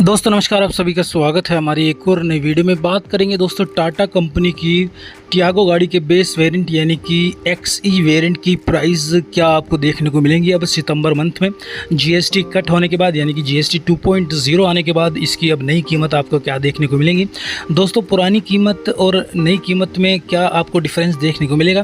दोस्तों नमस्कार, आप सभी का स्वागत है हमारी एक और नई वीडियो में। बात करेंगे दोस्तों टाटा कंपनी की टियागो गाड़ी के बेस वेरिएंट यानी कि XE वेरिएंट की प्राइस क्या आपको देखने को मिलेंगी। अब सितंबर मंथ में जीएसटी कट होने के बाद यानी कि जीएसटी 2.0 आने के बाद इसकी अब नई कीमत आपको क्या देखने को मिलेंगी। दोस्तों पुरानी कीमत और नई कीमत में क्या आपको डिफरेंस देखने को मिलेगा,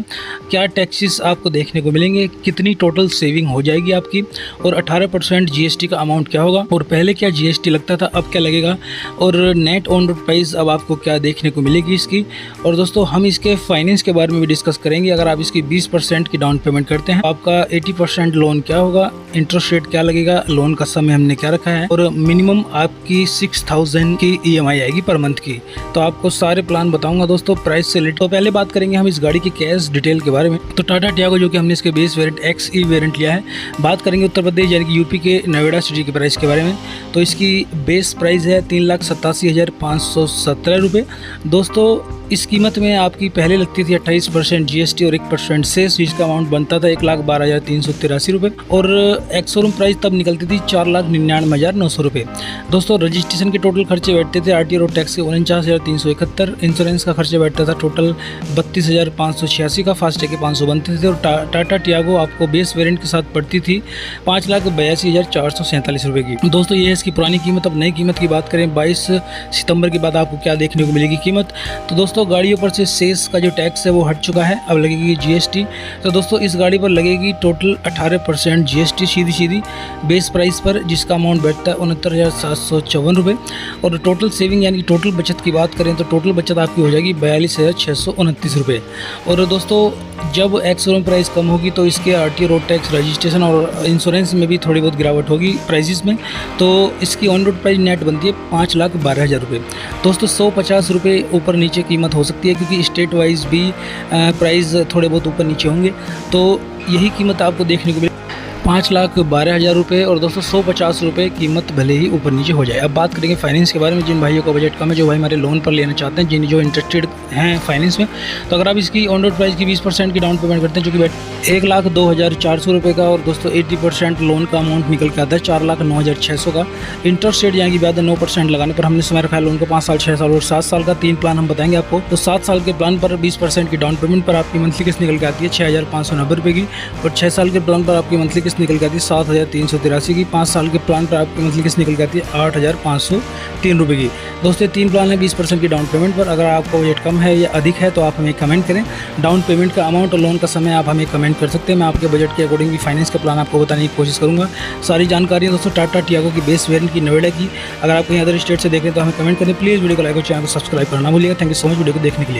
क्या टैक्सेस आपको देखने को मिलेंगे, कितनी टोटल सेविंग हो जाएगी आपकी, और 18% जीएसटी का अमाउंट क्या होगा, और पहले क्या जीएसटी लगता था अब क्या लगेगा, और नेट ऑन रोड प्राइस अब आपको क्या देखने को मिलेगी इसकी। और दोस्तों हम इसके फाइनेंस के बारे में भी डिस्कस करेंगे। अगर आप इसकी 20% की डाउन पेमेंट करते हैं आपका 80% लोन क्या होगा, इंटरेस्ट रेट क्या लगेगा, लोन का समय हमने क्या रखा है, और मिनिमम आपकी 6000 की EMI आएगी पर मंथ की। तो आपको सारे प्लान बताऊंगा दोस्तों प्राइस से रिलेटेड। तो पहले बात करेंगे हम इस गाड़ी की कैश डिटेल के बारे में। तो टाटा टियागो जो कि हमने इसके बेस वेरिएंट XE वेरिएंट लिया है, बात करेंगे उत्तर प्रदेश यानी कि यूपी के नोएडा सिटी के प्राइस के बारे में। तो इसकी बेस प्राइस है 3,87,517 रुपये। दोस्तों इस कीमत में आपकी पहले लगती थी 28% जीएसटी और 1% सेस, जिसका अमाउंट बनता था 1,12,383 रुपये, और एक्स शोरूम प्राइस तब निकलती थी 4,99,900 रुपये। दोस्तों रजिस्ट्रेशन के टोटल खर्चे बैठते थे आरटीओ रोड टैक्स के 49,371, इंश्योरेंस का खर्चा बैठता था टोटल 32,586 का, फास्टैग के 500 बनते थे, और टाटा टियागो आपको बेस वेरिएंट के साथ पड़ती थी 5,82,447 रुपये की। दोस्तों ये है इसकी पुरानी कीमत। अब नई कीमत की बात करें 22 सितंबर के बाद आपको क्या देखने को मिलेगी कीमत। तो दोस्तों गाड़ियों पर से सेस का जो टैक्स है वो हट चुका है, अब लगेगी जीएसटी। तो दोस्तों इस गाड़ी पर लगेगी टोटल 18% जीएसटी सीधी बेस प्राइस पर, जिसका अमाउंट बैठता है 69,754 रुपये। और टोटल सेविंग यानी कि टोटल बचत की बात करें तो टोटल बचत आपकी हो जाएगी 42,629 रुपये। और दोस्तों जब एक्स शोरूम प्राइस कम होगी तो इसके आरटीओ रोड टैक्स, रजिस्ट्रेशन और इंश्योरेंस में भी थोड़ी बहुत गिरावट होगी प्राइसेस में। तो इसकी ऑन रोड प्राइस नेट बनती है 5,12,000 रुपये। दोस्तों 150 रुपये ऊपर नीचे कीमत हो सकती है, क्योंकि स्टेट वाइज भी प्राइस थोड़े बहुत ऊपर नीचे होंगे। तो यही कीमत आपको देखने को मिलेगी 5,12,000 रुपये। और दोस्तों 150 रुपये कीमत भले ही ऊपर नीचे हो जाए। अब बात करेंगे फाइनेंस के बारे में। जिन भाइयों का बजट कम है, जो भाई हमारे लोन पर लेना चाहते हैं, जो इंटरेस्टेड हैं फाइनेंस में, तो अगर आप इसकी ऑन रोड प्राइस की 20% की डाउन पेमेंट करते हैं, जो कि 1,02,400 रुपये का, और दोस्तों 80% लोन का अमाउंट निकल के आता है 4,09,600 का। इंटरेस्ट रेट यानी कि ब्याज 9% लगाने पर हमने समय रखा है लोन को 5 साल, 6 साल और 7 साल का। 3 प्लान हम बताएंगे आपको। तो 7 साल के प्लान पर 20% की डाउन पेमेंट पर आपकी मंथली किस्त निकल के आती है 6,590 रुपये की, और 6 साल के प्लान पर आपकी मंथली किस्त निकल के आती है 7,383 की। 5 साल के प्लान पर आपकी मंथली किस्त निकल के आती है 8,503 रुपये की। दोस्तों 3 प्लान है 20% की डाउन पेमेंट पर। अगर आपका बजट कम है या अधिक है तो आप हमें कमेंट करें। डाउन पेमेंट का अमाउंट और लोन का समय आप हमें कमेंट कर सकते हैं। मैं आपके बजट के अकॉर्डिंग फाइनेंस का प्लान आपको बताने की कोशिश करूंगा। सारी जानकारी दोस्तों टाटा टियागो की बेस वेरिएंट की नोएडा की। अगर आप कहीं अदर स्टेट से देखें तो हमें कमेंट करें। प्लीज़ वीडियो को लाइक और चैनल को सब्सक्राइब करना भूलिएगा। Thank you so much video को देखने के लिए।